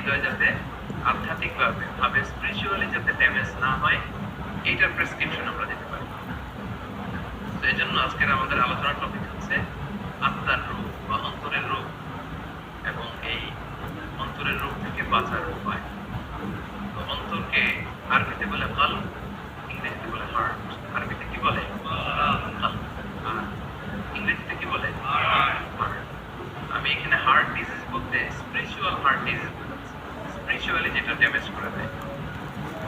হৃদয় যাতে আধ্যাত্মিক ভাবে স্পিরিচুয়ালি যাতে ড্যামেজ না হয়, এইটার প্রেসক্রিপশন আমরা দিতে পারি। তো এই জন্য আজকের আমাদের আলোচনার টপিক হচ্ছে আত্মার রোগ বা অন্তরের রোগ, এবং এই অন্তরের রোগ থেকে বাঁচার উপায়। তো অন্তরকে আরবিতে বলে কলব, ইংরেজিতে বলে হার্ট। আরবিতে কি বলে? কলব। আর ইংরেজিতে কি বলে? হার্ট। আমি এখানে হার্ট ডিজিজ বলতে স্পিরিচুয়াল হার্ট ডিজিজ বলছি। স্পিরিচুয়ালি যেটা ড্যামেজ করে দেয়।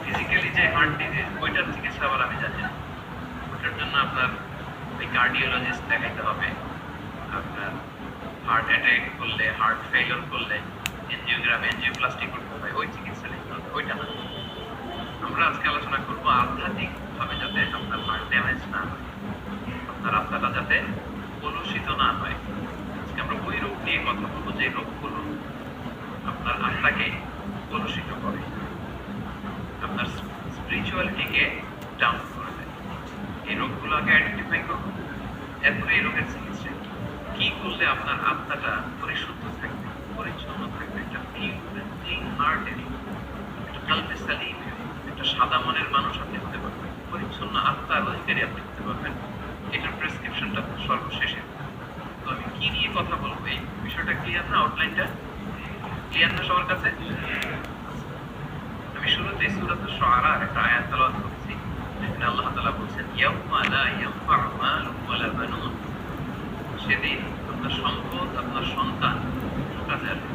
ফিজিক্যালি যে হার্ট ডিজিজ, ওইটার চিকিৎসা আবার আমি জানি না। ওটার জন্য আপনার ওই কার্ডিওলজিস্ট দেখাইতে হবে। আপনার হার্ট অ্যাটাক করলে, হার্ট ফেলিওর করলে এনজিওগ্রাম, এনজিওপ্লাস্টি করতে হয়, ওই চিকিৎসা নিতে হবে, ওইটা না। আমরা আজকে আলোচনা করবো আধ্যাত্মিক ভাবে যাতে আপনার হার্ট ড্যামেজ না হয়, আপনার আত্মাটা যাতে কলুষিত না হয়। আজকে আমরা ওই রোগ নিয়ে কথা বলবো, যে রোগগুলো আপনার আত্মাকে কলুষিত করে, আপনার স্পিরিচুয়ালিটিকে ডাউন করে দেয়। এই রোগগুলো আগে আইডেন্টিফাই করবো, এরপরে এই রোগের চিকিৎসা কি করলে আপনার আত্মাটা পরিশুদ্ধ থাকবে, পরিচ্ছন্ন থাকবে, একটা ক্লিন হার্টের, একটা কলবে সালিম, একটা সাদা মনের মানুষ আপনি হতে পারবেন, পরিচ্ছন্ন আত্মার অধিকারী আপনি হতে পারবেন। এটার প্রেসক্রিপশনটা সর্বশেষে। তো আমি কি নিয়ে কথা বলবো, এই বিষয়টা ক্লিয়ার না? আউটলাইনটা ক্লিয়ার না সবার কাছে? আমি শুরুতে সূরাতুশ শুআরার একটা আয়াত তেলাওয়াত করছি, যেখানে আল্লাহ তাআলা বলছেন ইয়াউমা লা ইয়ানফা'ু মালুন ওয়ালা বানুন, সেদিন আপনার সম্পদ, আপনার সন্তান কাজে আসবে।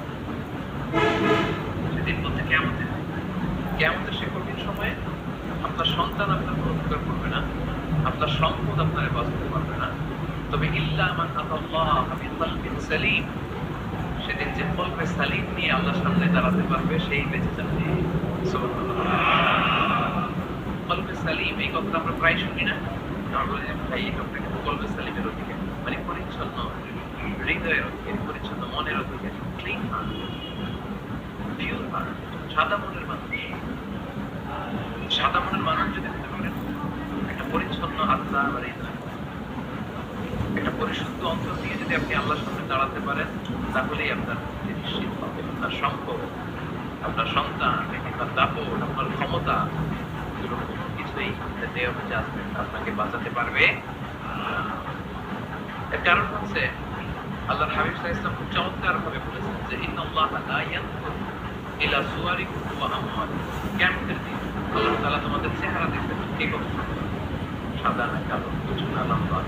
সেদিন বলতে কিয়ামতের, কিয়ামতের সে কঠিন সময়ে আপনার সন্তান আপনার কোনো উপকার করবে না, আপনার সম্পদ আপনার বাঁচাতে পারবে না, তবে ইল্লা মান আতাল্লাহ বিকলবিন সালিম, সেদিন যে কলবে সালিম নিয়ে আল্লাহর সামনে দাঁড়াতে পারবে সেই বেঁচে যাবে। সুবহানাল্লাহ। কলবে সালিম, এই কথাটা আমরা প্রায় শুনি না? আমরা বলি যে ভাই এই লোকটা কিন্তু কলবে সালিমের অধিকারী, মানে পরিচ্ছন্ন হৃদয়ের অধিকারী, পরিচ্ছন্ন মনের অধিকারী, ক্লিন হার্ট, পিওর হার্ট, সাদা মনের মানুষ। সাদা মনের মানুষ যদি হতে পারেন, একটা পরিচ্ছন্ন আত্মা বা হৃদয়, একটা পরিশুদ্ধ অন্তর দিয়ে যদি আপনি আল্লাহর সামনে দাঁড়াতে পারেন, তাহলেই আপনার নিশ্চিত হবে আপনার সম্পদ, আপনার সন্তান, আপনার দাপট, আপনার ক্ষমতা, কিছুই আপনাকে বাঁচাতে পারবে। এর কারণ হচ্ছে আল্লাহর হাবিব সাল্লাল্লাহু আলাইহি ওয়াসাল্লাম খুব চমৎকার ভাবে বলেছেন যে ইন্নাল্লাহা লা ইয়ানজুরু ইলা সুওয়ারিকুম ওয়া আমওয়ালিকুম, কিয়ামতের দিন আল্লাহ তাআলা তোমাদের চেহারা দেখবেন, ঠিক আছে, সাদা না কালো, কিছু না লম্বা,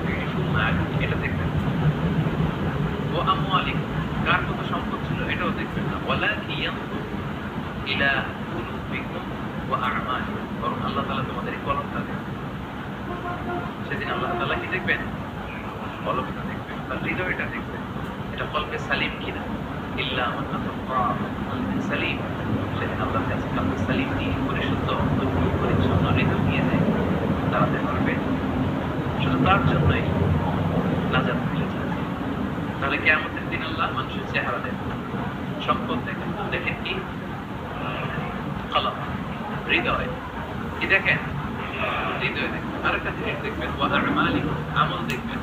বিউটিফুল না, এটা দেখবেন। ওয়া আমওয়ালিকুম, কার কত সম্পদ ছিল এটাও দেখবেন না। ওয়ালাকিন ইয়ানজুরু ইলা কুলুবিকুম ওয়া আ'মালিকুম, বরং আল্লাহ তাআলা তোমাদের এই কলবটা দেখবেন। সেদিন আল্লাহ তাআলা কি দেখবেন? কলবটা দেখবেন, তার হৃদয়টা দেখবেন, এটা কলবে সালিম কিনা। ইল্লা মান আতাল্লাহ বিকলবিন সালিম, সেদিন আল্লাহর কাছে কলবে সালিম নিয়ে, পরিশুদ্ধ অন্তর নিয়ে, পরিচ্ছন্ন হৃদয় নিয়ে দাঁড়াতে পারবে। শুধু তার জন্যই নাজাত মিলে যায়। তাহলে কিয়ামতের দিন আল্লাহ মানুষের চেহারা দেখেন, সম্পদ দেখেন, দেখেন কি? কলব, হৃদয়। কি দেখেন? হৃদয় দেখবেন। আরেকটা জিনিস দেখবেন, ওয়া আমালিকুম, আমল দেখবেন,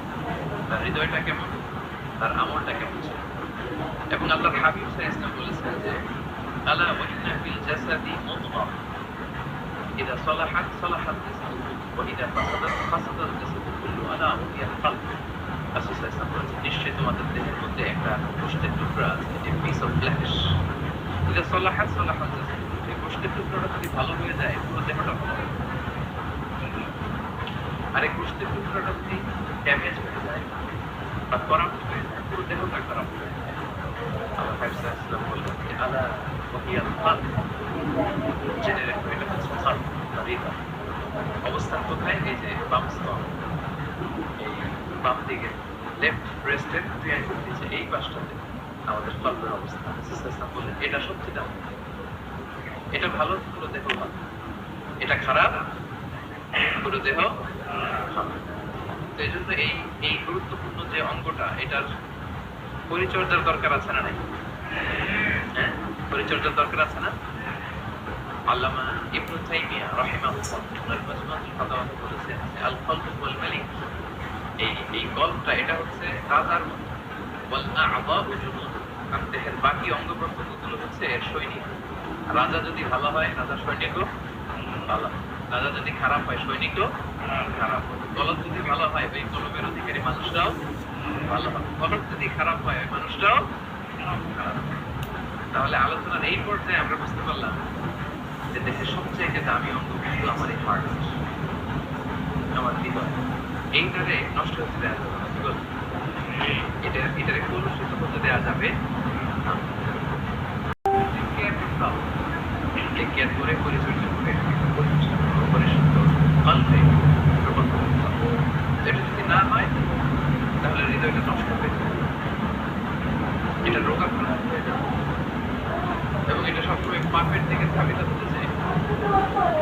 তার হৃদয়টা কেমন, তার আমলটা কেমন ছিল। এবং আল্লাহর হাবিব সাল্লাল্লাহু আলাইহি ওয়াসাল্লাম বলেছেন যে আলা ওয়া ইন্না ফিল জাসাদি মুদগাহ ইযা সালাহাত সালাহাত জাসাদু ওয়া ইযা ফাসাদাত ফাসাদাল জাসাদু কুল্লু আলা ওয়া হিয়াল কলব। রাসূল সাল্লাল্লাহু আলাইহি ওয়াসাল্লাম বলেছেন, নিশ্চয়ই তোমাদের দেহের মধ্যে একটা গোশতের টুকরা আছে, যে পিস অফ ফ্লেশ, ইযা সালাহাত সালাহাত জাসাদু, এই গোশতের টুকরাটা যদি ভালো হয়ে যায় পুরো দেহটা ভালো হবে। আর এই গোশতের টুকরাটা যদি ড্যামেজ হয়ে যায় বা করাপ্ট হয়ে যায়, পুরো দেহটা খারাপ হয়ে যায়। আল্লাহ হাবিব সাল্লাল্লাহু আলাইহি ওয়াসাল্লাম বললেন যে আলা ওয়া হিয়াল কলব, জেনে রাখো এটা হচ্ছে কলব, হৃদয়। অবস্থান কোথায়? এই যে বাম স্তন, এই বাম দিকে লেফট ব্রেস্টের 2 আঙ্গুল নিচে এই পাশটাতে আমাদের কলবের অবস্থান। রাসূল সাল্লাল্লাহু আলাইহি ওয়াসাল্লাম বললেন এটা সবচেয়ে দামি, এটা ভালো পুরো দেহ ভালো, এটা খারাপ পুরো দেহ খারাপ। তো এই জন্য এই গুরুত্বপূর্ণ যে অঙ্গটা, এটার পরিচর্যার দরকার আছে না নাই? হ্যাঁ, পরিচর্যার দরকার আছে না? আল্লামা ইবনে তাইমিয়া রাহিমাহুল্লাহ ওনার মাজমুআতুল ফাতাওয়াতে বলেছেন যে আল কলবু ওয়াল মালিক, এই কলবটা এটা হচ্ছে রাজার মতো, ওয়াল আ'যাউ জুনুদ, আর দেহের বাকি অঙ্গ প্রত্যঙ্গগুলো হচ্ছে এর সৈনিক। রাজা যদি ভালো হয়, রাজার সৈনিকও ভালো হয়। রাজা যদি খারাপ হয়, সৈনিকও খারাপ হবে। কলম যদি ভালো হয়, ওই কলমের অধিকারী মানুষরাও ভালো হবে। কলম যদি খারাপ হয়, ওই মানুষটাও খারাপ হবে। তাহলে আলোচনার এই পর্যায়ে আমরা বুঝতে পারলাম যে দেশের সবচেয়ে দামি অঙ্গ কিন্তু আমার এই হার্ট, আমার হৃদয়। এইটারে নষ্ট হতে দেওয়া যাবে না। কি বল? এটারে কলুষিত হতে দেওয়া যাবে না। কেয়ার করতে হবে। কেয়ার করে পরিচর্যা করে পরিশুদ্ধ কল্পে রোপণ করতে হবে। এটা যদি না হয় তাহলে হৃদয়টা নষ্ট হয়ে যাবে, এটা রোগাক্রান্ত হয়ে যাবে এবং এটা সবসময় পাপের দিকে ধাবিত হতে চায়।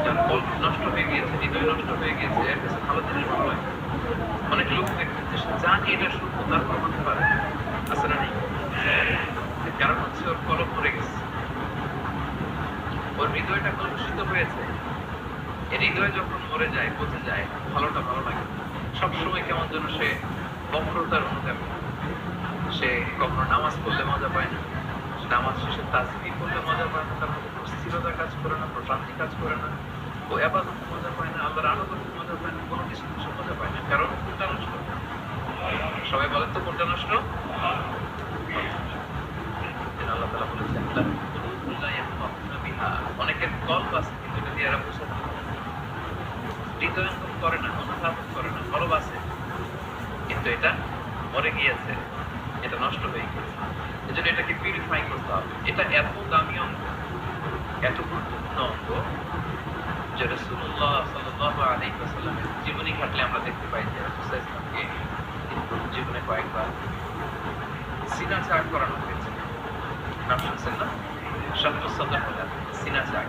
যার কল্প নষ্ট হয়ে গিয়েছে, হৃদয় নষ্ট হয়ে গিয়েছে, এর কাছে ভালো জিনিস ভালো লাগে। অনেক লোক দেখবেন যে জানি এটা সত্য, তারপর মানতে পারে আছে না নেই? কারণ হচ্ছে ওর কলম মরে গেছে, ওর হৃদয়টা কলুষিত হয়েছে। এই হৃদয় যখন মরে যায়, পচে যায়, ভালোটা ভালো লাগে। সবসময় কেমন যেন সে বক্রতার অনুগামী। সে কখনো নামাজ পড়লে মজা পায় না, নামাজ শেষে তাসবিহ পড়লে মজা পায় না, তার মধ্যে স্থিরতা কাজ করে না, প্রশান্তি কাজ করে না। ও ইবাদতে মজা পায় না, আল্লাহর আনুগত্যে মজা পায় না, কোনো কিছু মজা পায় না। কারণ কোনটা নষ্ট? সবাই বলেন তো কোনটা নষ্ট? আল্লাহ তাআলা বলেছেন অনেকের কল্প আছে কিন্তু এটা দিয়ে এরা বুঝে না, হৃদয়ঙ্গম করে না, অনুধাবন করে না, কলব আছে কিন্তু এটা মরে গিয়েছে, এটা নষ্ট হয়ে গিয়েছে। এজন্য এটাকে পিউরিফাই করতে হবে। এটা এত দামি অঙ্গ, এত গুরুত্বপূর্ণ অঙ্গ যে রাসূলুল্লাহ সাল্লাল্লাহু আলাইহি ওয়াসাল্লামের জীবনী ঘাটলে আমরা দেখতে পাই যে রাসূল ইসলামকে জীবনে কয়েকবার সিনা চাক করানো হয়েছে। নাম শুনছেন না? সিনা চাক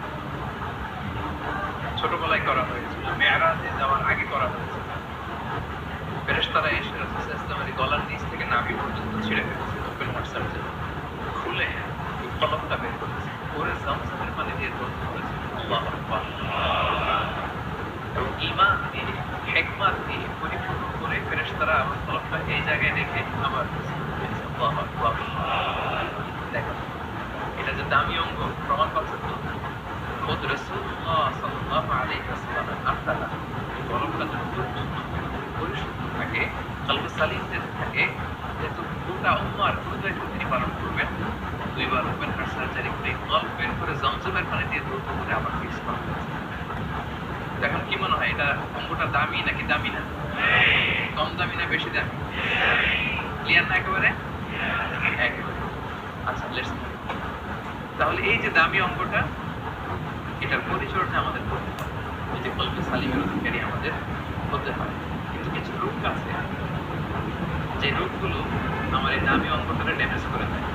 ছোটবেলায় করা হয়েছিল, মেরাজে যাওয়ার আগে করা হয়েছিল। ফেরেশতারা এসে রাসূল ইসলামের গলার নিচ থেকে নাভি পর্যন্ত ছিঁড়ে ফেলেছে, ওপেন হার্ট সার্জারি খুলে কলমটা বের করেছে, পরে জামজামের পানি দিয়ে ধৌত করেছে। আল্লাহু আকবার। এবং ঈমান দিয়ে, হিকমত দিয়ে পরিপূর্ণ করে ফেরেশতারা আমার কলমটা এই জায়গায় রেখে আবার আল্লাহু আকবার। দেখো এটা যে দামি অঙ্গ, প্রমাণ পাচ্ছেন তো? খোদ রাসূলুল্লাহ সাল্লাল্লাহু আলাইহি ওয়াসাল্লামের আত্মাটা কলমটা যেন পরিশুদ্ধ থাকে, কলবে সালিম যেন থাকে, যেহেতু গোটা উম্মার হৃদয়কে তিনি পালন করবেন। দুইবার ওপেন হার্ট সার্জারি করে কলব বের করে জমজমের পানি দিয়ে ধৌত করে আবার ফিক্স করা হয়েছে। এখন কি মনে হয় এটা অঙ্গটা দামি নাকি দামি না? কম দামি না বেশি দামি? ক্লিয়ার না একেবারে? একেবারে। আচ্ছা, লেটস তাহলে এই যে দামি অঙ্গটা, এটার পরিচর্যা আমাদের করতে হবে, এই যে কলবে সালিমের অধিকারী আমাদের হতে হয়। কিন্তু কিছু রোগ আছে যে রোগগুলো আমার এই দামি অঙ্গটাকে ড্যামেজ করে দেয়,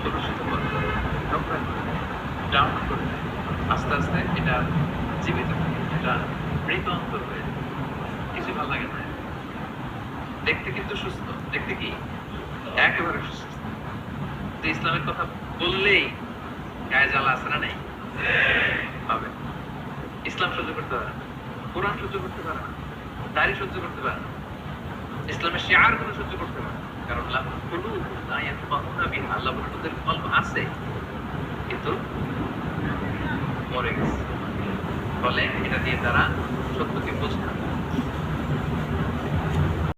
কলুষিত করে দেয়, নোংরা করে দেয়, ডাউন করে দেয়। আস্তে আস্তে এটা জীবিত থাকে, এটা মৃত অন্তর হয়ে যায়, কিছু ভালো লাগে না। দেখতে কিন্তু সুস্থ, দেখতে কি একেবারে সুস্থ। তো ইসলামের কথা বললেই গায়ে জ্বালা আছে না নেই? হবে। ইসলাম সহ্য করতে পারে না, কোরআন সহ্য করতে পারে না, দাড়ি সহ্য করতে পারে না, ইসলামের শিআর গুলো সহ্য করতে পারে না। কারণ লাহুল কুলুব লা ইয়াফকাহুনা বিহা, আল্লাহ বলেন ওদের কলব আছে কিন্তু মরে গেছে, বলে এটা দিয়ে তারা সত্যকে বোঝে না।